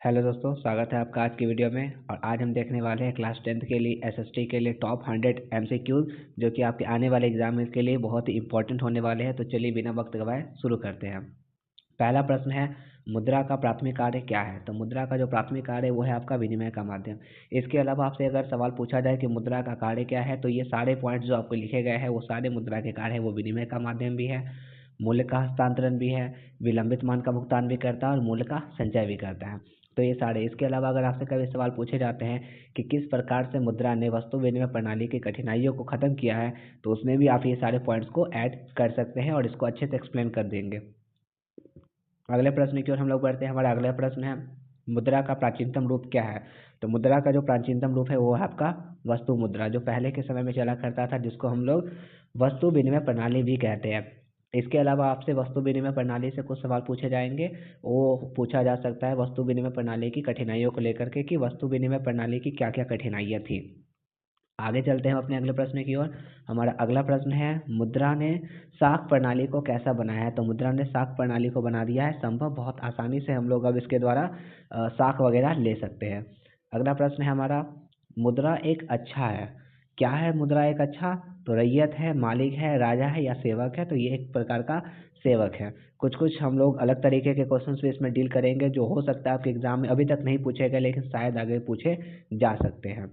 Hello दोस्तों, स्वागत है आपका आज की वीडियो में। और आज हम देखने वाले हैं क्लास 10th के लिए एसएसटी के लिए टॉप 100 एमसीक्यूज जो कि आपके आने वाले एग्जाम के लिए बहुत ही इंपॉर्टेंट होने वाले हैं। तो चलिए बिना वक्त गवाए शुरू करते हैं। पहला प्रश्न है, मुद्रा का प्राथमिक कार्य क्या है? तो मुद्रा का जो प्राथमिक कार्य है वो है आपका विनिमय का माध्यम। इसके अलावा आपसे अगर सवाल पूछा जाए कि मुद्रा का कार्य क्या है, तो ये सारे पॉइंट्स जो आपको लिखे गए हैं वो सारे मुद्रा के कार्य है। वो विनिमय का माध्यम भी है, मूल्य का हस्तांतरण भी है, विलंबित मान का भुगतान भी करता है और मूल्य का संचय भी करता है। तो ये सारे। इसके अलावा अगर आपसे कभी सवाल पूछे जाते हैं कि किस प्रकार से मुद्रा ने वस्तु विनिमय प्रणाली की कठिनाइयों को खत्म किया है, तो उसमें भी आप ये सारे पॉइंट्स को ऐड कर सकते हैं और इसको अच्छे से एक्सप्लेन कर देंगे। अगले प्रश्न की ओर हम लोग बढ़ते हैं। हमारा अगला प्रश्न है, मुद्रा का प्राचीनतम रूप क्या है? तो मुद्रा का जो प्राचीनतम रूप है वो है आपका वस्तु मुद्रा, जो पहले के समय में चला करता था, जिसको हम लोग वस्तु विनिमय प्रणाली भी कहते हैं। इसके अलावा आपसे वस्तु विनिमय प्रणाली से कुछ सवाल पूछे जाएंगे। वो पूछा जा सकता है वस्तु विनिमय प्रणाली की कठिनाइयों को लेकर के कि वस्तु विनिमय प्रणाली की क्या क्या कठिनाइयाँ थी। आगे चलते हैं अपने अगले प्रश्न की ओर। हमारा अगला प्रश्न है, मुद्रा ने साख प्रणाली को कैसा बनाया है? तो मुद्रा ने साख प्रणाली को बना दिया है संभव। बहुत आसानी से हम लोग अब इसके द्वारा साख वगैरह ले सकते हैं। अगला प्रश्न है हमारा, मुद्रा एक अच्छा है। क्या है मुद्रा एक अच्छा? तो रैयत है, मालिक है, राजा है या सेवक है? तो ये एक प्रकार का सेवक है। कुछ कुछ हम लोग अलग तरीके के क्वेश्चन भी इसमें डील करेंगे जो हो सकता है आपके एग्जाम में अभी तक नहीं पूछे गए लेकिन शायद आगे पूछे जा सकते हैं।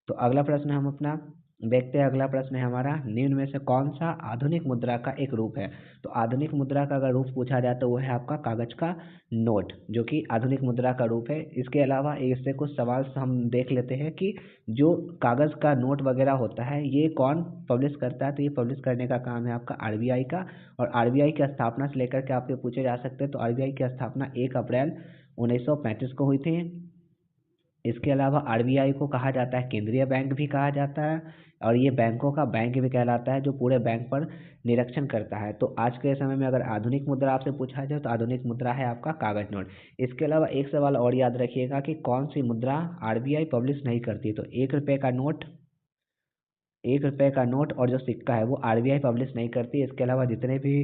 तो अगला प्रश्न हम अपना देखते हैं। अगला प्रश्न है हमारा, निम्न में से कौन सा आधुनिक मुद्रा का एक रूप है? तो आधुनिक मुद्रा का अगर रूप पूछा जाए तो वो है आपका कागज का नोट, जो कि आधुनिक मुद्रा का रूप है। इसके अलावा इससे कुछ सवाल हम देख लेते हैं कि जो कागज का नोट वगैरह होता है ये कौन पब्लिश करता है? तो ये पब्लिश करने का काम है आपका आरबीआई का। और आरबीआई की स्थापना से लेकर के आपके पूछे जा सकते हैं। तो आरबीआई की स्थापना 1 अप्रैल 1935 को हुई थी। इसके अलावा आरबीआई को कहा जाता है केंद्रीय बैंक भी कहा जाता है, और ये बैंकों का बैंक भी कहलाता है जो पूरे बैंक पर निरीक्षण करता है। तो आज के समय में अगर आधुनिक मुद्रा आपसे पूछा जाए तो आधुनिक मुद्रा है आपका कागज नोट। इसके अलावा एक सवाल और याद रखिएगा कि कौन सी मुद्रा आरबीआई पब्लिश नहीं करती? तो 1 रुपये का नोट, 1 रुपये का नोट और जो सिक्का है वो आरबीआई पब्लिश नहीं करती। इसके अलावा जितने भी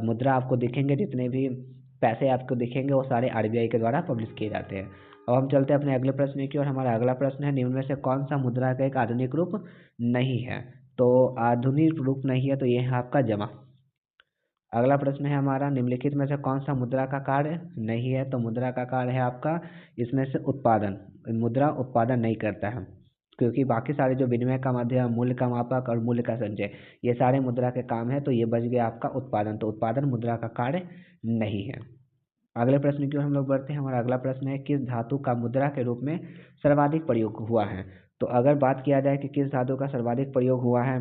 मुद्रा आपको दिखेंगे, जितने भी पैसे आपको दिखेंगे वो सारे आरबीआई के द्वारा पब्लिश किए जाते हैं। अब हम चलते हैं अपने अगले प्रश्न की ओर। हमारा अगला प्रश्न है, निम्न में से कौन सा मुद्रा का एक आधुनिक रूप नहीं है? तो आधुनिक रूप नहीं है तो ये है आपका जमा। अगला प्रश्न है हमारा, निम्नलिखित में से कौन सा मुद्रा का कार्य नहीं है? तो मुद्रा का कार्य है आपका इसमें से उत्पादन। मुद्रा उत्पादन नहीं करता है, क्योंकि बाकी सारे जो विनिमय का माध्यम, मूल्य का मापक और मूल्य का संचय, ये सारे मुद्रा के काम है। तो ये बच गया आपका उत्पादन। तो उत्पादन मुद्रा का कार्य नहीं है। अगले प्रश्न की ओर हम लोग बढ़ते हैं। हमारा अगला प्रश्न है, किस धातु का मुद्रा के रूप में सर्वाधिक प्रयोग हुआ है? तो अगर बात किया जाए कि किस धातु का सर्वाधिक प्रयोग हुआ है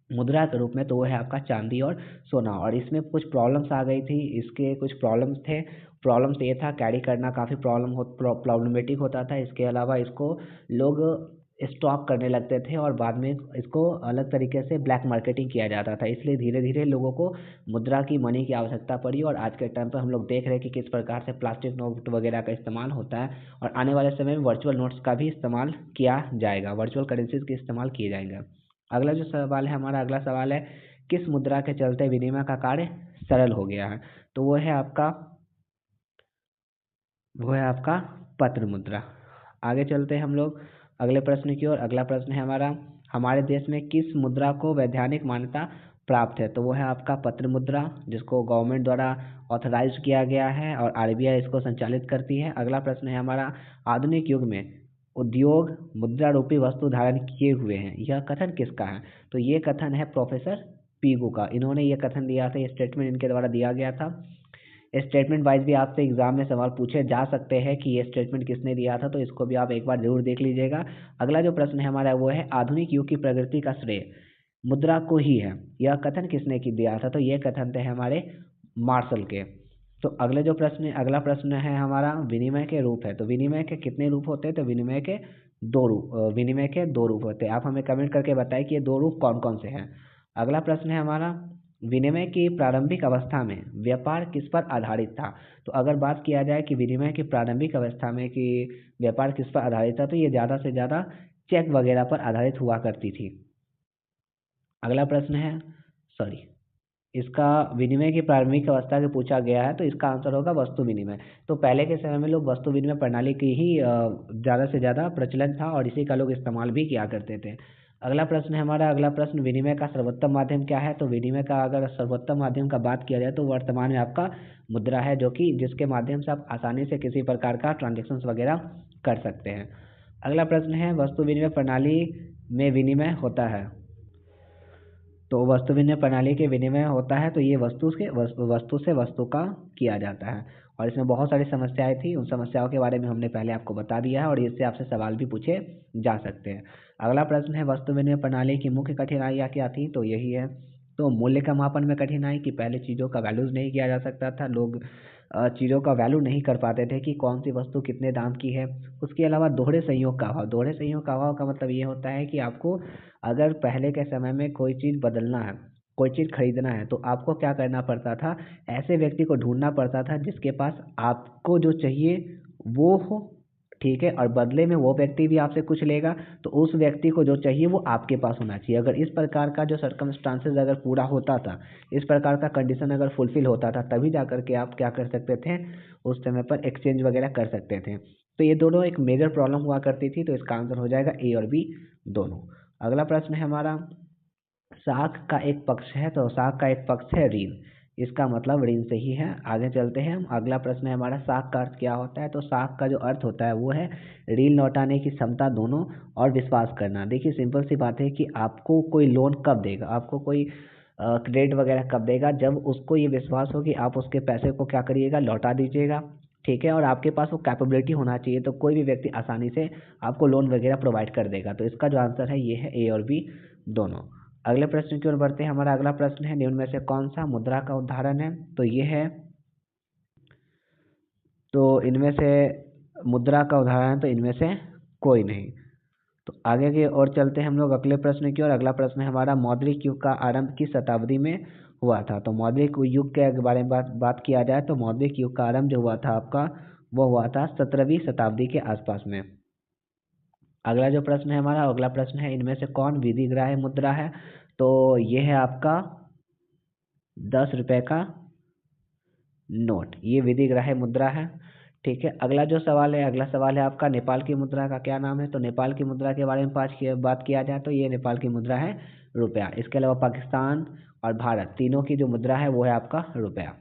मुद्रा के रूप में, तो वो है आपका चांदी और सोना। और इसमें कुछ प्रॉब्लम्स आ गई थी, इसके कुछ प्रॉब्लम्स थे। प्रॉब्लम्स ये था, कैरी करना काफ़ी प्रॉब्लमेटिक होता था। इसके अलावा इसको लोग स्टॉक करने लगते थे और बाद में इसको अलग तरीके से ब्लैक मार्केटिंग किया जाता था। इसलिए धीरे धीरे लोगों को मुद्रा की मनी की आवश्यकता पड़ी और आज के टाइम पर हम लोग देख रहे हैं कि किस प्रकार से प्लास्टिक नोट वगैरह का इस्तेमाल होता है। और आने वाले समय में वर्चुअल नोट्स का भी इस्तेमाल किया जाएगा, वर्चुअल करेंसीज के इस्तेमाल किए जाएंगे। अगला जो सवाल है हमारा, अगला सवाल है, किस मुद्रा के चलते विनिमय का कार्य सरल हो गया है? तो वो है आपका पत्र मुद्रा। आगे चलते हैं हम लोग अगले प्रश्न की ओर। अगला प्रश्न है हमारा, हमारे देश में किस मुद्रा को वैधानिक मान्यता प्राप्त है? तो वो है आपका पत्र मुद्रा, जिसको गवर्नमेंट द्वारा ऑथराइज किया गया है और आरबीआई इसको संचालित करती है। अगला प्रश्न है हमारा, आधुनिक युग में उद्योग मुद्रा रूपी वस्तु धारण किए हुए हैं, यह कथन किसका है? तो ये कथन है प्रोफेसर पीगू का। इन्होंने ये कथन दिया था, ये स्टेटमेंट इनके द्वारा दिया गया था। स्टेटमेंट वाइज भी आपसे एग्जाम में सवाल पूछे जा सकते हैं कि ये स्टेटमेंट किसने दिया था, तो इसको भी आप एक बार जरूर देख लीजिएगा। अगला जो प्रश्न है हमारा वो है, आधुनिक युग की प्रगति का श्रेय मुद्रा को ही है, यह कथन किसने की दिया था? तो ये कथन थे हमारे मार्शल के। तो अगला प्रश्न है हमारा, विनिमय के रूप है। तो विनिमय के कितने रूप होते हैं? तो विनिमय के दो रूप होते हैं। आप हमें कमेंट करके बताएं कि ये दो रूप कौन कौन से हैं। अगला प्रश्न है हमारा, विनिमय की प्रारंभिक अवस्था में व्यापार किस पर आधारित था? तो अगर बात किया जाए कि विनिमय की प्रारंभिक अवस्था में कि व्यापार किस पर आधारित था, तो ये ज़्यादा से ज़्यादा चेक वगैरह पर आधारित हुआ करती थी। अगला प्रश्न है, सॉरी, इसका विनिमय की प्रारंभिक अवस्था के पूछा गया है तो इसका आंसर होगा वस्तु विनिमय। तो पहले के समय में लोग वस्तु विनिमय प्रणाली की ही ज़्यादा से ज़्यादा प्रचलन था और इसी का लोग इस्तेमाल भी किया करते थे। अगला प्रश्न है हमारा, अगला प्रश्न, विनिमय का सर्वोत्तम माध्यम क्या है? तो विनिमय का अगर सर्वोत्तम माध्यम का बात किया जाए तो वर्तमान में आपका मुद्रा है, जो कि जिसके माध्यम से आप आसानी से किसी प्रकार का ट्रांजेक्शन वगैरह कर सकते हैं। अगला प्रश्न है, वस्तु विनिमय प्रणाली में विनिमय होता है। तो वस्तु विनिमय प्रणाली के विनिमय होता है तो ये वस्तु से वस्तु का किया जाता है और इसमें बहुत सारी समस्याएं थी, उन समस्याओं के बारे में हमने पहले आपको बता दिया है और इससे आपसे सवाल भी पूछे जा सकते हैं। अगला प्रश्न है, वस्तु विनिमय प्रणाली की मुख्य कठिनाइयाँ क्या थी? तो यही है, तो मूल्य का मापन में कठिनाई, कि पहले चीज़ों का वैल्यूज नहीं किया जा सकता था, लोग चीज़ों का वैल्यू नहीं कर पाते थे कि कौन सी वस्तु कितने दाम की है। उसके अलावा दोहरे संयोग का अभाव, दोहरे संयोग का अभाव का मतलब ये होता है कि आपको अगर पहले के समय में कोई चीज़ बदलना है, कोई चीज़ खरीदना है, तो आपको क्या करना पड़ता था, ऐसे व्यक्ति को ढूंढना पड़ता था जिसके पास आपको जो चाहिए वो हो, ठीक है, और बदले में वो व्यक्ति भी आपसे कुछ लेगा, तो उस व्यक्ति को जो चाहिए वो आपके पास होना चाहिए। अगर इस प्रकार का जो सर्कमस्टांसेस अगर पूरा होता था, इस प्रकार का कंडीशन अगर फुलफिल होता था, तभी जा कर के आप क्या कर सकते थे, उस समय पर एक्सचेंज वगैरह कर सकते थे। तो ये दोनों एक मेजर प्रॉब्लम हुआ करती थी, तो इसका आंसर हो जाएगा ए और बी दोनों। अगला प्रश्न है हमारा, साख का एक पक्ष है, तो साख का एक पक्ष है ऋण, इसका मतलब ऋण से ही है। आगे चलते हैं हम, अगला प्रश्न है हमारा, साख का अर्थ क्या होता है? तो साख का जो अर्थ होता है वो है ऋण लौटाने की क्षमता दोनों और विश्वास करना। देखिए सिंपल सी बात है कि आपको कोई लोन कब देगा, आपको कोई क्रेडिट वगैरह कब देगा, जब उसको ये विश्वास हो कि आप उसके पैसे को क्या करिएगा, लौटा दीजिएगा, ठीक है, और आपके पास वो कैपेबिलिटी होना चाहिए, तो कोई भी व्यक्ति आसानी से आपको लोन वगैरह प्रोवाइड कर देगा। तो इसका जो आंसर है ये है ए और बी दोनों। अगले प्रश्न की ओर बढ़ते हैं, हमारा अगला प्रश्न है, निम्न में से कौन सा मुद्रा का उदाहरण है? तो ये है, तो इनमें से मुद्रा का उदाहरण है तो इनमें से कोई नहीं। तो आगे की ओर चलते हैं हम लोग अगले प्रश्न की ओर। अगला प्रश्न है हमारा, मौद्रिक युग का आरंभ किस शताब्दी में हुआ था? तो मौद्रिक युग के बारे में बात किया जाए तो मौद्रिक युग का आरंभ जो हुआ था आपका, वो हुआ था 17वीं शताब्दी के आसपास में। अगला जो प्रश्न है हमारा, अगला प्रश्न है, इनमें से कौन विधिग्राह्य मुद्रा है? तो ये है आपका 10 रुपये का नोट, ये विधिग्राह्य मुद्रा है, ठीक है। अगला जो सवाल है, अगला सवाल है आपका, नेपाल की मुद्रा का क्या नाम है? तो नेपाल की मुद्रा के बारे में बात किया जाए तो ये नेपाल की मुद्रा है रुपया। इसके अलावा पाकिस्तान और भारत तीनों की जो मुद्रा है वो है आपका रुपया।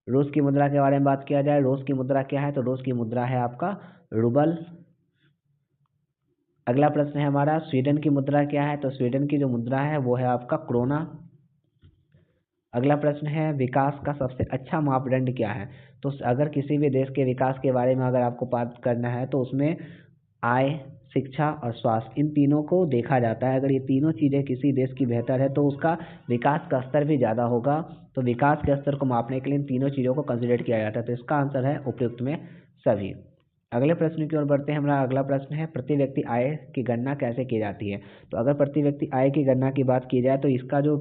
रूस की मुद्रा के बारे में बात किया जाए, रूस की मुद्रा क्या है? तो रूस की मुद्रा है आपका रूबल। अगला प्रश्न है हमारा, स्वीडन की मुद्रा क्या है? तो स्वीडन की जो मुद्रा है वो है आपका क्रोना। अगला प्रश्न है, विकास का सबसे अच्छा मापदंड क्या है? तो अगर किसी भी देश के विकास के बारे में अगर आपको बात करना है तो उसमें आय, शिक्षा और स्वास्थ्य, इन तीनों को देखा जाता है। अगर ये तीनों चीज़ें किसी देश की बेहतर है तो उसका विकास का स्तर भी ज़्यादा होगा। तो विकास के स्तर को मापने के लिए इन तीनों चीज़ों को कंसिडर किया जाता है। तो इसका आंसर है उपयुक्त में सभी। अगले प्रश्न की ओर बढ़ते हैं, हमारा अगला प्रश्न है, प्रति व्यक्ति आय की गणना कैसे की जाती है? तो अगर प्रति व्यक्ति आय की गणना की बात की जाए तो इसका जो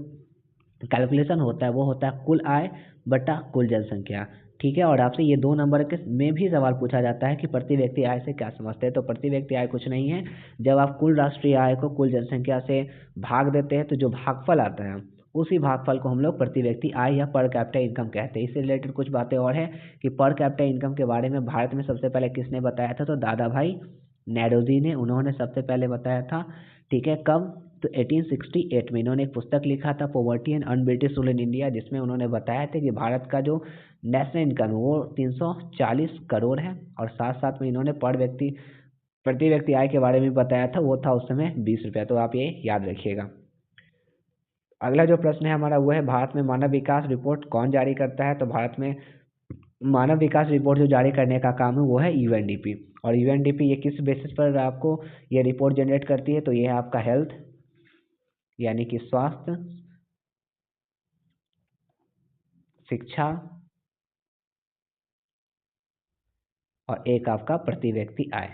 कैलकुलेशन होता है वो होता है कुल आय बटा कुल जनसंख्या, ठीक है। और आपसे ये 2 नंबर के में भी सवाल पूछा जाता है कि प्रति व्यक्ति आय से क्या समझते हैं? तो प्रति व्यक्ति आय कुछ नहीं है, जब आप कुल राष्ट्रीय आय को कुल जनसंख्या से भाग देते हैं तो जो भागफल आता है उसी भागफल को हम लोग प्रति व्यक्ति आय या पर कैपिटा इनकम कहते हैं। इससे रिलेटेड कुछ बातें और है कि पर कैपिटा इनकम के बारे में भारत में सबसे पहले किसने बताया था? तो दादा भाई नौरोजी ने, उन्होंने सबसे पहले बताया था, ठीक है। कब? तो 1868 में इन्होंने एक पुस्तक लिखा था, poverty and un-British rule in India, जिसमें उन्होंने बताया था कि भारत का जो नेशनल इनकम है वो 340 करोड़ है। और साथ साथ में इन्होंने प्रति व्यक्ति आय के बारे में बताया था, वो था उस समय 20 रुपया। तो आप ये याद रखिएगा। अगला जो प्रश्न है हमारा वो है, भारत में मानव विकास रिपोर्ट कौन जारी करता है? तो भारत में मानव विकास रिपोर्ट जो जारी करने का काम है वो है यूएनडीपी। और यूएनडीपी ये किस बेसिस पर आपको ये रिपोर्ट जनरेट करती है? तो ये है आपका हेल्थ, यानी कि स्वास्थ्य, शिक्षा और एक आपका प्रति व्यक्ति आय,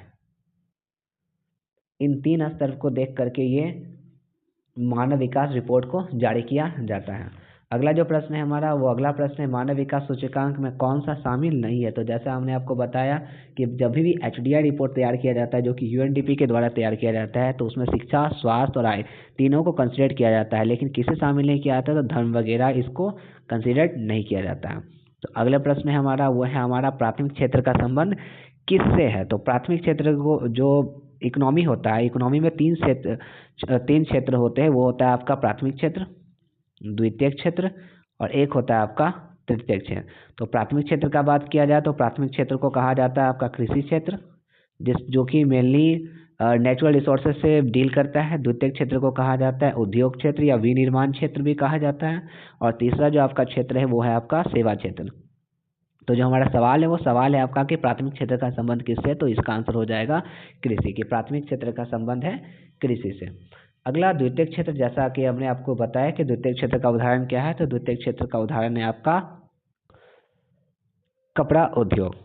इन 3 स्तर को देख करके ये मानव विकास रिपोर्ट को जारी किया जाता है। अगला जो प्रश्न है हमारा, वो अगला प्रश्न है, मानव विकास सूचकांक में कौन सा शामिल नहीं है। तो जैसा हमने आपको बताया कि जब भी HDI रिपोर्ट तैयार किया जाता है, जो कि UNDP के द्वारा तैयार किया जाता है, तो उसमें शिक्षा, स्वास्थ्य और आय तीनों को कंसिडर किया जाता है, लेकिन किसे शामिल नहीं किया जाता, तो धर्म वगैरह इसको कंसिडर नहीं किया जाता है। तो अगला प्रश्न है हमारा, वो है हमारा, प्राथमिक क्षेत्र का संबंध किससे है। तो प्राथमिक क्षेत्र को जो इकोनॉमी होता है, इकोनॉमी में तीन क्षेत्र होते हैं। वो होता है आपका प्राथमिक क्षेत्र, द्वितीयक क्षेत्र और एक होता है आपका तृतीयक क्षेत्र। तो प्राथमिक क्षेत्र का बात किया जाए तो प्राथमिक क्षेत्र को कहा जाता है आपका कृषि क्षेत्र, जो कि मेनली नेचुरल रिसोर्सेज से डील करता है। द्वितीयक क्षेत्र को कहा जाता है उद्योग क्षेत्र या विनिर्माण क्षेत्र भी कहा जाता है। और तीसरा जो आपका क्षेत्र है वो है आपका सेवा क्षेत्र। तो जो हमारा सवाल है वो सवाल है आपका कि प्राथमिक क्षेत्र का संबंध किससे, तो इसका आंसर हो जाएगा कृषि की। प्राथमिक क्षेत्र का संबंध है कृषि से। अगला द्वितीयक क्षेत्र, जैसा कि हमने आपको बताया कि द्वितीयक क्षेत्र का उदाहरण क्या है, तो द्वितीयक क्षेत्र का उदाहरण है आपका कपड़ा उद्योग।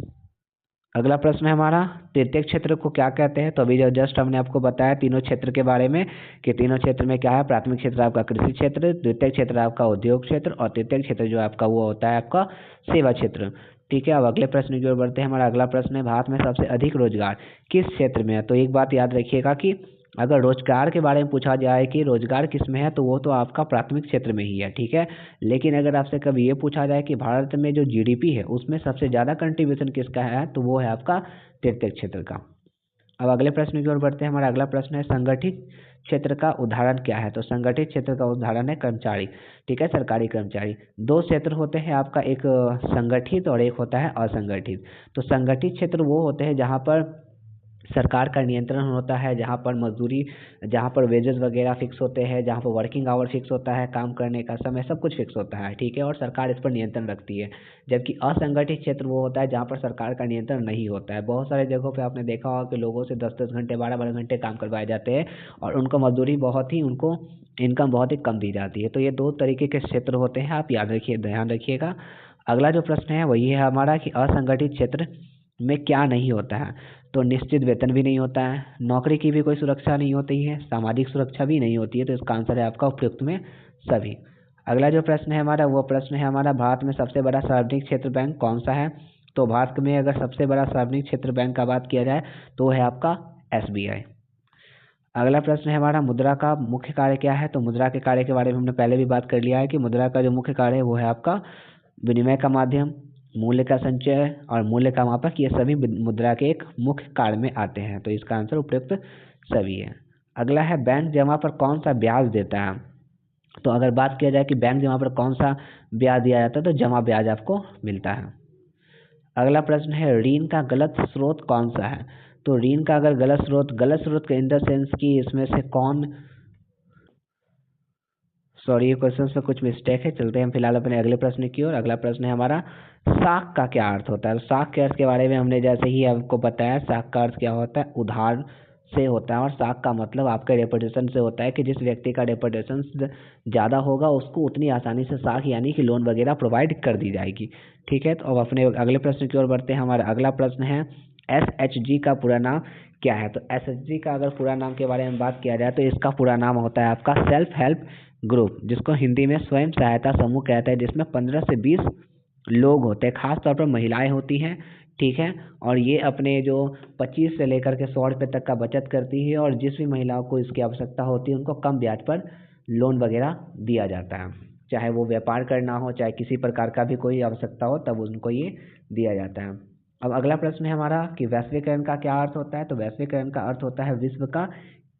अगला प्रश्न है हमारा, तृतीयक क्षेत्र को क्या कहते हैं। तो अभी जो जस्ट हमने आपको बताया तीनों क्षेत्र के बारे में कि तीनों क्षेत्र में क्या है, प्राथमिक क्षेत्र आपका कृषि क्षेत्र, द्वितीयक क्षेत्र आपका उद्योग क्षेत्र और तृतीयक क्षेत्र जो आपका वो होता है आपका सेवा क्षेत्र। ठीक है, अब अगले प्रश्न की ओर बढ़ते हैं। हमारा अगला प्रश्न है, भारत में सबसे अधिक रोजगार किस क्षेत्र में है। तो एक बात याद रखिएगा कि अगर रोजगार के बारे में पूछा जाए कि रोजगार किस में है, तो वो तो आपका प्राथमिक क्षेत्र में ही है। ठीक है, लेकिन अगर आपसे कभी ये पूछा जाए कि भारत में जो GDP है उसमें सबसे ज़्यादा कंट्रीब्यूशन किसका है, तो वो है आपका तृतीयक क्षेत्र का। अब अगले प्रश्न की ओर बढ़ते हैं। हमारा अगला प्रश्न है, संगठित क्षेत्र का उदाहरण क्या है। तो संगठित क्षेत्र का उदाहरण है कर्मचारी। ठीक है, सरकारी कर्मचारी। दो क्षेत्र होते हैं आपका, एक संगठित और एक होता है असंगठित। तो संगठित क्षेत्र वो होते हैं जहाँ पर सरकार का नियंत्रण होता है, जहाँ पर मजदूरी, जहाँ पर वेजेस वगैरह फिक्स होते हैं, जहाँ पर वर्किंग आवर फिक्स होता है, काम करने का समय सब कुछ फिक्स होता है। ठीक है, और सरकार इस पर नियंत्रण रखती है। जबकि असंगठित क्षेत्र वो होता है जहाँ पर सरकार का नियंत्रण नहीं होता है। बहुत सारे जगहों पे आपने देखा होगा कि लोगों से 10-10 घंटे 12-12 घंटे काम करवाए जाते हैं और उनको मजदूरी बहुत ही, उनको इनकम बहुत ही कम दी जाती है। तो ये दो तरीके के क्षेत्र होते हैं, आप याद रखिए, ध्यान रखिएगा। अगला जो प्रश्न है वही है हमारा कि असंगठित क्षेत्र में क्या नहीं होता है। तो निश्चित वेतन भी नहीं होता है, नौकरी की भी कोई सुरक्षा नहीं होती है, सामाजिक सुरक्षा भी नहीं होती है। तो इसका आंसर है आपका उपयुक्त में सभी। अगला जो प्रश्न है हमारा, वो प्रश्न है हमारा, भारत में सबसे बड़ा सार्वजनिक क्षेत्र बैंक कौन सा है। तो भारत में अगर सबसे बड़ा सार्वजनिक क्षेत्र बैंक का बात किया जाए तो है आपका SBI। अगला प्रश्न है हमारा, मुद्रा का मुख्य कार्य क्या है। तो मुद्रा के कार्य के बारे में हमने पहले भी बात कर लिया है कि मुद्रा का जो मुख्य कार्य है वो है आपका विनिमय का माध्यम, मूल्य का संचय और मूल्य का मापक। ये सभी मुद्रा के एक मुख्य कार्य में आते हैं। तो इसका आंसर उपयुक्त सभी है। अगला है, बैंक जमा पर कौन सा ब्याज देता है। तो अगर बात किया जाए कि बैंक जमा पर कौन सा ब्याज दिया जाता है, तो जमा ब्याज आपको मिलता है। अगला प्रश्न है, ऋण का गलत स्रोत कौन सा है। तो ऋण का अगर गलत स्रोत के इन द सेंस कि इसमें से कौन, सॉरी ये क्वेश्चन में कुछ मिस्टेक है। चलते हैं हम फिलहाल अपने अगले प्रश्न की ओर। अगला प्रश्न है हमारा, साख का क्या अर्थ होता है। साख के अर्थ के बारे में हमने जैसे ही आपको बताया, साख का अर्थ क्या होता है, उधार से होता है। और साख का मतलब आपके रेपुटेशन से होता है कि जिस व्यक्ति का रेपुटेशन ज़्यादा होगा उसको उतनी आसानी से साख यानी कि लोन वगैरह प्रोवाइड कर दी जाएगी। ठीक है, तो अब अपने अगले प्रश्न की ओर बढ़ते हैं। हमारा अगला प्रश्न है, SHG का पूरा नाम क्या है। तो SHG का अगर पूरा नाम के बारे में बात किया जाए तो इसका पूरा नाम होता है आपका सेल्फ हेल्प ग्रुप, जिसको हिंदी में स्वयं सहायता समूह कहते हैं, जिसमें 15 से 20 लोग होते हैं, खास तौर पर महिलाएं होती हैं। ठीक है, और ये अपने जो 25 से लेकर के 100 रुपये तक का बचत करती है और जिस भी महिलाओं को इसकी आवश्यकता होती है उनको कम ब्याज पर लोन वगैरह दिया जाता है। चाहे वो व्यापार करना हो, चाहे किसी प्रकार का भी कोई आवश्यकता हो, तब उनको ये दिया जाता है। अब अगला प्रश्न है हमारा कि वैश्वीकरण का क्या अर्थ होता है। तो वैश्वीकरण का अर्थ होता है विश्व का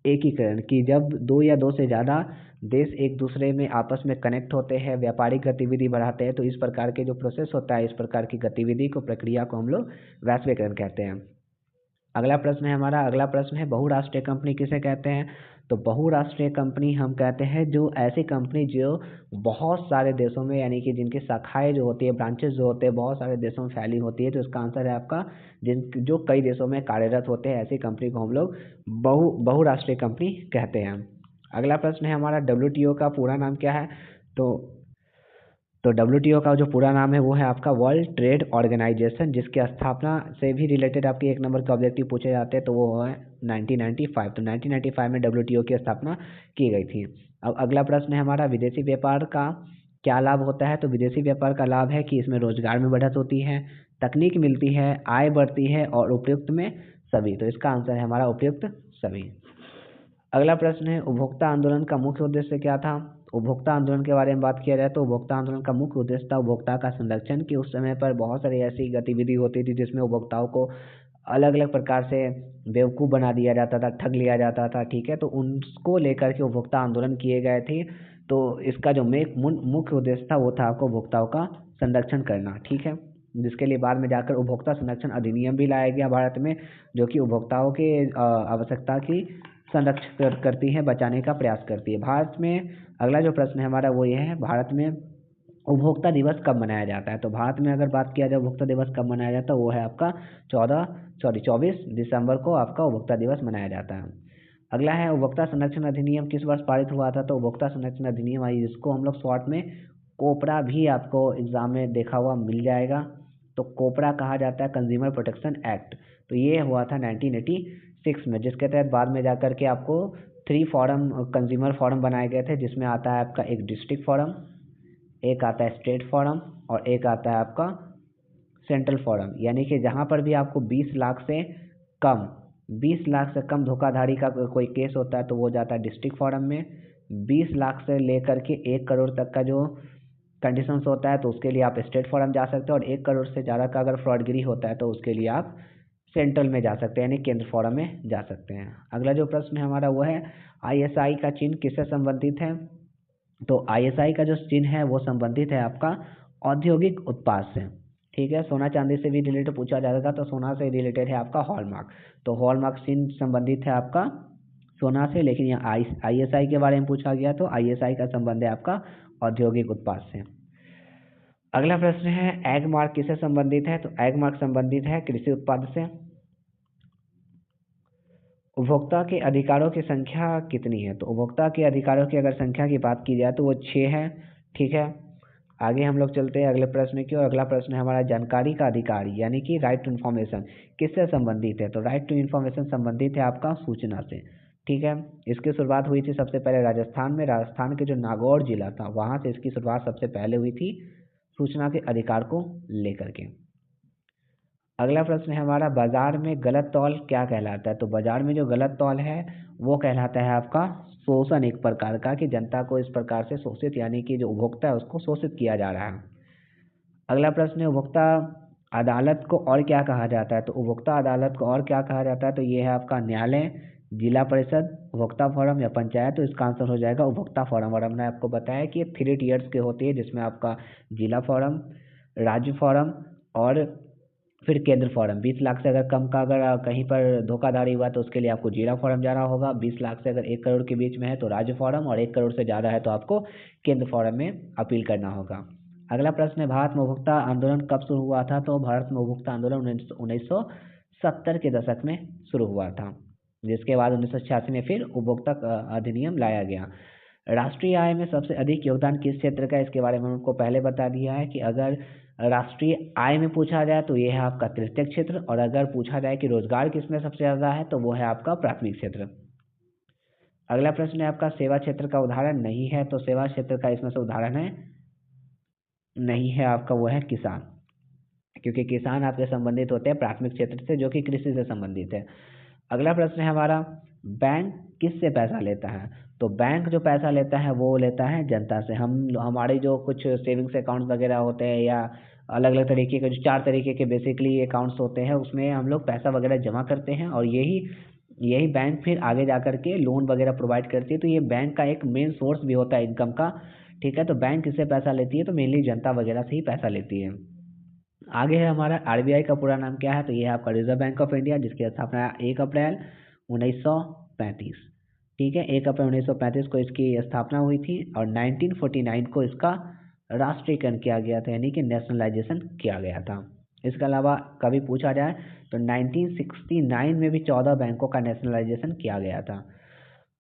एकीकरण, कि जब दो या दो से ज़्यादा देश एक दूसरे में आपस में कनेक्ट होते हैं, व्यापारिक गतिविधि बढ़ाते हैं, तो इस प्रकार के जो प्रोसेस होता है, इस प्रकार की गतिविधि को, प्रक्रिया को हम लोग वैश्वीकरण कहते हैं। अगला प्रश्न है हमारा, अगला प्रश्न है, बहुराष्ट्रीय कंपनी किसे कहते हैं। तो बहुराष्ट्रीय कंपनी हम कहते हैं जो ऐसी कंपनी जो बहुत सारे देशों में, यानी कि जिनकी शाखाएं जो होती है, ब्रांचेस जो होते हैं, बहुत सारे देशों में फैली होती है। तो इसका आंसर है आपका जो कई देशों में कार्यरत होते हैं, ऐसी कंपनी को हम लोग बहुराष्ट्रीय कंपनी कहते हैं। अगला प्रश्न है हमारा, WTO का पूरा नाम क्या है। तो WTO का जो पूरा नाम है वो है आपका वर्ल्ड ट्रेड ऑर्गेनाइजेशन, जिसकी स्थापना से भी रिलेटेड आपके 1 नंबर के ऑब्जेक्टिव पूछे जाते हैं, तो वो है 1995। तो 1995 में WTO की स्थापना की गई थी। अब अगला प्रश्न है हमारा, विदेशी व्यापार का क्या लाभ होता है? तो विदेशी व्यापार का लाभ है कि इसमें रोजगार में बढ़त होती है, तकनीक मिलती है, आय बढ़ती है और उपयुक्त में सभी। तो इसका आंसर है हमारा उपयुक्त सभी। अगला प्रश्न है, उपभोक्ता आंदोलन का मुख्य उद्देश्य क्या था? उपभोक्ता आंदोलन के बारे में बात किया जाए तो उपभोक्ता आंदोलन का मुख्य उद्देश्य था उपभोक्ता का संरक्षण, कि उस समय पर बहुत सारी ऐसी गतिविधि होती थी जिसमें उपभोक्ताओं को अलग अलग प्रकार से बेवकूफ़ बना दिया जाता था, ठग लिया जाता था। ठीक है, तो उनको लेकर के उपभोक्ता आंदोलन किए गए थे। तो इसका जो मुख्य उद्देश्य था वो था आपको उपभोक्ताओं का संरक्षण करना। ठीक है, जिसके लिए बाद में जाकर उपभोक्ता संरक्षण अधिनियम भी लाया गया भारत में, जो कि उपभोक्ताओं के आवश्यकता की संरक्षण करती है, बचाने का प्रयास करती है। भारत में अगला जो प्रश्न है हमारा वो ये है, भारत में उपभोक्ता दिवस कब मनाया जाता है? तो भारत में अगर बात किया जाए उपभोक्ता दिवस कब मनाया जाता है, वो है आपका 24 दिसंबर को आपका उपभोक्ता दिवस मनाया जाता है। अगला है, उपभोक्ता संरक्षण अधिनियम किस वर्ष पारित हुआ था? तो उपभोक्ता संरक्षण अधिनियम आई, जिसको हम लोग शॉर्ट में कोपरा भी आपको एग्जाम में देखा हुआ मिल जाएगा। तो कोपरा कहा जाता है कंज्यूमर प्रोटेक्शन एक्ट। तो ये हुआ था 1986 में, जिसके तहत बाद में जाकर के आपको 3 फॉरम कंज्यूमर फॉरम बनाए गए थे, जिसमें आता है आपका एक डिस्ट्रिक्ट फॉरम, एक आता है स्टेट फॉरम और एक आता है आपका सेंट्रल फॉरम। यानी कि जहाँ पर भी आपको 20 लाख से कम धोखाधड़ी का कोई केस होता है तो वो जाता है डिस्ट्रिक्ट फॉरम में। 20 लाख से लेकर के 1 करोड़ तक का जो कंडीशंस होता है तो उसके लिए आप स्टेट फॉरम जा सकते हो, और 1 करोड़ से ज़्यादा का अगर फ्रॉडगिरी होता है तो उसके लिए आप सेंट्रल में जा सकते हैं, यानी केंद्र फॉरम में जा सकते हैं। अगला जो प्रश्न है हमारा वो है, ISI का चिन्ह किससे संबंधित है? तो ISI का जो चिन्ह है वो संबंधित है आपका औद्योगिक उत्पाद से। ठीक है, सोना चांदी से भी रिलेटेड पूछा जाएगा तो सोना से रिलेटेड है आपका हॉलमार्क। तो हॉलमार्क चिन्ह संबंधित है आपका सोना से, लेकिन यहाँ ISI के बारे में पूछा गया तो ISI का संबंध है आपका औद्योगिक उत्पाद से। अगला प्रश्न है, एग मार्क किससे संबंधित है? तो एग मार्क संबंधित है कृषि उत्पाद से। उपभोक्ता के अधिकारों की संख्या कितनी है? तो उपभोक्ता के अधिकारों की अगर संख्या की बात की जाए तो वो 6 है। ठीक है, आगे हम लोग चलते हैं अगले प्रश्न की, और अगला प्रश्न है हमारा, जानकारी का अधिकार यानी कि राइट टू इन्फॉर्मेशन किससे संबंधित है? तो राइट टू इन्फॉर्मेशन संबंधित है आपका सूचना से। ठीक है, इसकी शुरुआत हुई थी सबसे पहले राजस्थान में, राजस्थान के जो नागौर जिला था वहाँ से इसकी शुरुआत सबसे पहले हुई थी सूचना के अधिकार को लेकर के। अगला प्रश्न है हमारा, बाजार में गलत तौल क्या कहलाता है? तो बाजार में जो गलत तौल है वो कहलाता है आपका शोषण, एक प्रकार का, कि जनता को इस प्रकार से शोषित, यानी कि जो उपभोक्ता है उसको शोषित किया जा रहा है। अगला प्रश्न है, उपभोक्ता अदालत को और क्या कहा जाता है? तो उपभोक्ता अदालत को और क्या कहा जाता है? तो ये है आपका न्यायालय, जिला परिषद, उपभोक्ता फोरम या पंचायत। तो इसका आंसर हो जाएगा उपभोक्ता फोरम। और हमने आपको बताया कि ये 3 टीयर्स के होती है, जिसमें आपका जिला फोरम, राज्य फोरम और फिर केंद्र फॉरम। 20 लाख से अगर कम का अगर कहीं पर धोखाधड़ी हुआ तो उसके लिए आपको जिला फॉरम जाना होगा। 20 लाख से अगर 1 करोड़ के बीच में है तो राज्य फॉरम, और 1 करोड़ से ज़्यादा है तो आपको केंद्र फॉरम में अपील करना होगा। अगला प्रश्न है, भारत में उपभोक्ता आंदोलन कब शुरू हुआ था? तो भारत में उपभोक्ता आंदोलन 1970 के दशक में शुरू हुआ था, जिसके बाद 1986 में फिर उपभोक्ता अधिनियम लाया गया। राष्ट्रीय आय में सबसे अधिक योगदान किस क्षेत्र का है? इसके बारे में हमको पहले बता दिया है कि अगर राष्ट्रीय आय में पूछा जाए तो ये है आपका तृतीय क्षेत्र, और अगर पूछा जाए कि रोजगार किसमें सबसे ज़्यादा है तो वो है आपका प्राथमिक क्षेत्र। अगला प्रश्न है आपका, सेवा क्षेत्र का उदाहरण नहीं है? तो सेवा क्षेत्र का इसमें से उदाहरण है नहीं है आपका, वो है किसान, क्योंकि किसान आपके संबंधित होते हैं प्राथमिक क्षेत्र से, जो कि कृषि से संबंधित है। अगला प्रश्न है हमारा, बैंक किससे पैसा लेता है? तो बैंक जो पैसा लेता है वो लेता है जनता से। हमारे जो कुछ सेविंग्स अकाउंट वगैरह होते हैं या अलग अलग तरीके के, जो 4 तरीके के बेसिकली अकाउंट्स होते हैं, उसमें हम लोग पैसा वगैरह जमा करते हैं, और यही बैंक फिर आगे जा कर के लोन वगैरह प्रोवाइड करती है। तो ये बैंक का एक मेन सोर्स भी होता है इनकम का। ठीक है, तो बैंक किससे पैसा लेती है? तो मेनली जनता वगैरह से ही पैसा लेती है। आगे है हमारा, RBI का पूरा नाम क्या है? तो ये है आपका रिजर्व बैंक ऑफ इंडिया, जिसकी स्थापना 1 अप्रैल 1935। ठीक है, 1 अप्रैल 1935 को इसकी स्थापना हुई थी, और 1949 को इसका राष्ट्रीयकरण किया गया था, यानी कि नेशनलाइजेशन किया गया था। इसके अलावा कभी पूछा जाए तो 1969 में भी 14 बैंकों का नेशनलाइजेशन किया गया था।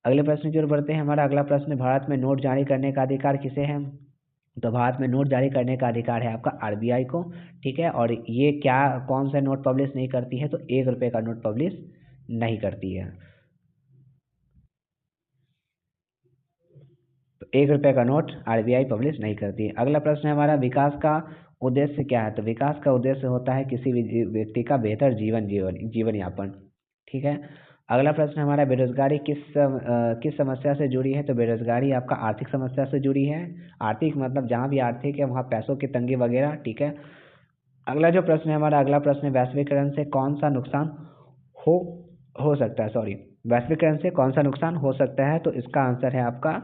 अगले प्रश्न की ओर बढ़ते हैं। हमारा अगला प्रश्न, भारत में नोट जारी करने का अधिकार किसे है? तो भारत में नोट जारी करने का अधिकार है आपका RBI को। ठीक है, और ये क्या कौन सा नोट पब्लिश नहीं करती है? तो 1 रुपये का नोट पब्लिश नहीं करती है। तो 1 रुपये का नोट आरबीआई पब्लिश नहीं करती है। अगला प्रश्न है हमारा, विकास का उद्देश्य क्या है? तो विकास का उद्देश्य होता है किसी भी व्यक्ति का बेहतर जीवन यापन। ठीक है। अगला प्रश्न हमारा, बेरोजगारी किस समस्या से जुड़ी है? तो बेरोजगारी आपका आर्थिक समस्या से जुड़ी है। आर्थिक मतलब जहाँ भी आर्थिक है वहाँ पैसों की तंगी वगैरह। ठीक है। अगला जो प्रश्न है हमारा, अगला प्रश्न है, वैश्वीकरण से कौन सा नुकसान हो सकता है? सॉरी, वैश्वीकरण से कौन सा नुकसान हो सकता है? तो इसका आंसर है आपका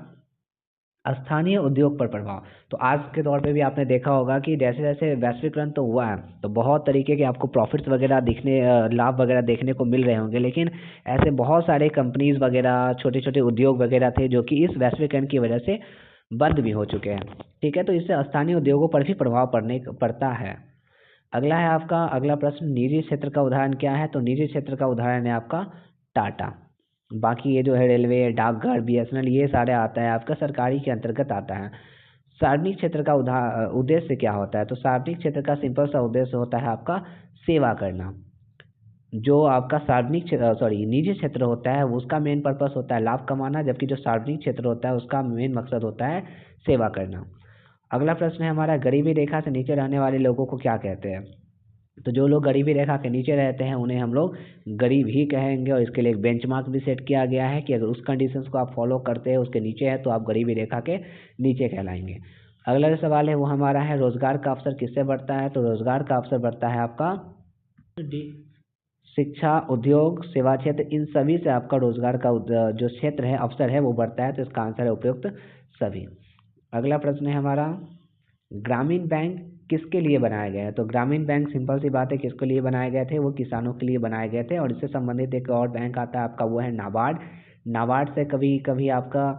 स्थानीय उद्योग पर प्रभाव। तो आज के दौर पे भी आपने देखा होगा कि जैसे जैसे वैश्वीकरण तो हुआ है तो बहुत तरीके के आपको प्रॉफिट्स वगैरह लाभ वगैरह देखने को मिल रहे होंगे, लेकिन ऐसे बहुत सारे कंपनीज वगैरह छोटे छोटे उद्योग वगैरह थे जो कि इस वैश्वीकरण की वजह से बंद भी हो चुके हैं। ठीक है। तो इससे स्थानीय उद्योगों पर भी प्रभाव पड़ता है। अगला है आपका अगला प्रश्न, निजी क्षेत्र का उदाहरण क्या है? तो निजी क्षेत्र का उदाहरण है आपका टाटा। बाकी ये जो है रेलवे, डाकघर, बीएसएनएल, ये सारे आता है आपका सरकारी के अंतर्गत आता है। सार्वजनिक क्षेत्र का उद्देश्य क्या होता है? तो सार्वजनिक क्षेत्र का सिंपल सा उद्देश्य होता है आपका सेवा करना। जो आपका निजी क्षेत्र होता है उसका मेन पर्पस होता है लाभ कमाना, जबकि जो सार्वजनिक क्षेत्र होता है उसका मेन मकसद होता है सेवा करना। अगला प्रश्न है हमारा, गरीबी रेखा से नीचे रहने वाले लोगों को क्या कहते हैं? तो जो लोग गरीबी रेखा के नीचे रहते हैं उन्हें हम लोग गरीब ही कहेंगे, और इसके लिए एक बेंचमार्क भी सेट किया गया है कि अगर उस कंडीशंस को आप फॉलो करते हैं, उसके नीचे है, तो आप गरीबी रेखा के नीचे कहलाएंगे। अगला जो सवाल है वो हमारा है, रोजगार का अवसर किससे बढ़ता है? तो रोजगार का अवसर बढ़ता है आपका शिक्षा, उद्योग, सेवा क्षेत्र, इन सभी से आपका रोजगार का जो क्षेत्र है, अवसर है, वो बढ़ता है। तो इसका आंसर है उपयुक्त सभी। अगला प्रश्न है हमारा, ग्रामीण बैंक किसके लिए बनाए गए हैं? तो ग्रामीण बैंक सिंपल सी बात है किसके लिए बनाए गए थे? वो किसानों के लिए बनाए गए थे। और इससे संबंधित एक और बैंक आता है आपका, वो है नाबार्ड। नाबार्ड से कभी कभी आपका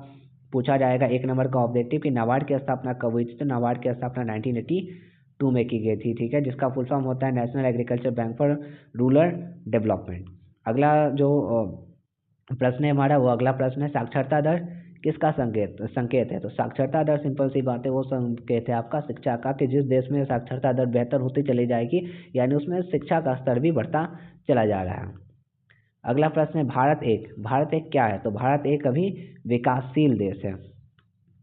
पूछा जाएगा 1 नंबर का ऑब्जेक्टिव कि नाबार्ड की स्थापना कब हुई थी? तो नाबार्ड की स्थापना 1982 में की गई थी। ठीक है। जिसका फुल फॉर्म होता है national agriculture bank for rural development. अगला जो प्रश्न है हमारा, वो अगला प्रश्न है, साक्षरता दर किसका संकेत है? तो साक्षरता दर सिंपल सी बात है, वो संकेत है आपका शिक्षा का, कि जिस देश में साक्षरता दर बेहतर होती चली जाएगी यानी उसमें शिक्षा का स्तर भी बढ़ता चला जा रहा है। अगला प्रश्न है, भारत एक क्या है? तो भारत एक अभी विकासशील देश है।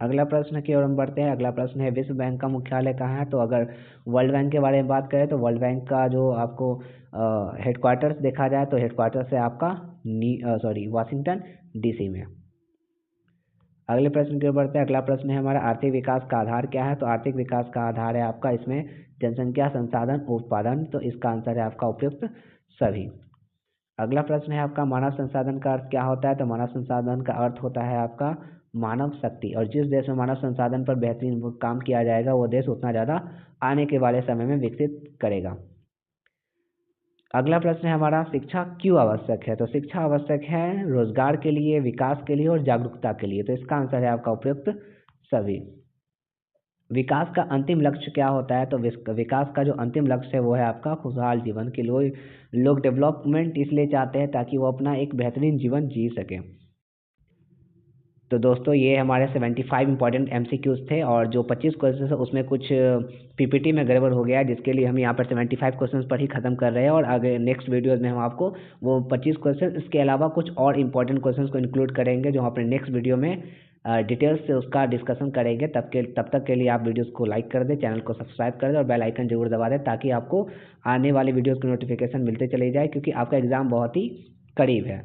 अगला प्रश्न की ओर हम बढ़ते हैं। अगला प्रश्न है, विश्व बैंक का मुख्यालय कहाँ है? तो अगर वर्ल्ड बैंक के बारे में बात करें तो वर्ल्ड बैंक का जो आपको हेडक्वार्टर्स देखा जाए तो हेडक्वार्टर्स है आपका वाशिंगटन डीसी में। अगले प्रश्न की ओर बढ़ते हैं। अगला प्रश्न है हमारा, आर्थिक विकास का आधार क्या है? तो आर्थिक विकास का आधार है आपका इसमें जनसंख्या, संसाधन, उत्पादन। तो इसका आंसर है आपका उपयुक्त सभी। अगला प्रश्न है आपका, मानव संसाधन का अर्थ क्या होता है? तो मानव संसाधन का अर्थ होता है आपका मानव शक्ति, और जिस देश में मानव संसाधन पर बेहतरीन काम किया जाएगा वो देश उतना ज़्यादा आने के वाले समय में विकसित करेगा। अगला प्रश्न है हमारा, शिक्षा क्यों आवश्यक है? तो शिक्षा आवश्यक है रोजगार के लिए, विकास के लिए और जागरूकता के लिए। तो इसका आंसर है आपका उपयुक्त सभी। विकास का अंतिम लक्ष्य क्या होता है? तो विकास का जो अंतिम लक्ष्य है वो है आपका खुशहाल जीवन के लिए। लोग डेवलपमेंट इसलिए चाहते हैं ताकि वो अपना एक बेहतरीन जीवन जी सकें। तो दोस्तों ये हमारे 75 इंपॉर्टेंट MCQs थे, और जो 25 क्वेश्चन है उसमें कुछ PPT में गड़बड़ हो गया है, जिसके लिए हम यहाँ पर 75 क्वेश्चन पर ही खत्म कर रहे हैं। और आगे नेक्स्ट वीडियोज़ में हम आपको वो 25 क्वेश्चन, इसके अलावा कुछ और इंपॉर्टेंट क्वेश्चन को इंक्लूड करेंगे जो हम अपने नेक्स्ट वीडियो में डिटेल्स से उसका डिस्कशन करेंगे। तब तक के लिए आप वीडियोज़ को लाइक कर दें, चैनल को सब्सक्राइब कर दें और बेल आइकन जरूर दबा दें, ताकि आपको आने वाली वीडियोज़ की नोटिफिकेशन मिलते चले जाए, क्योंकि आपका एग्ज़ाम बहुत ही करीब है।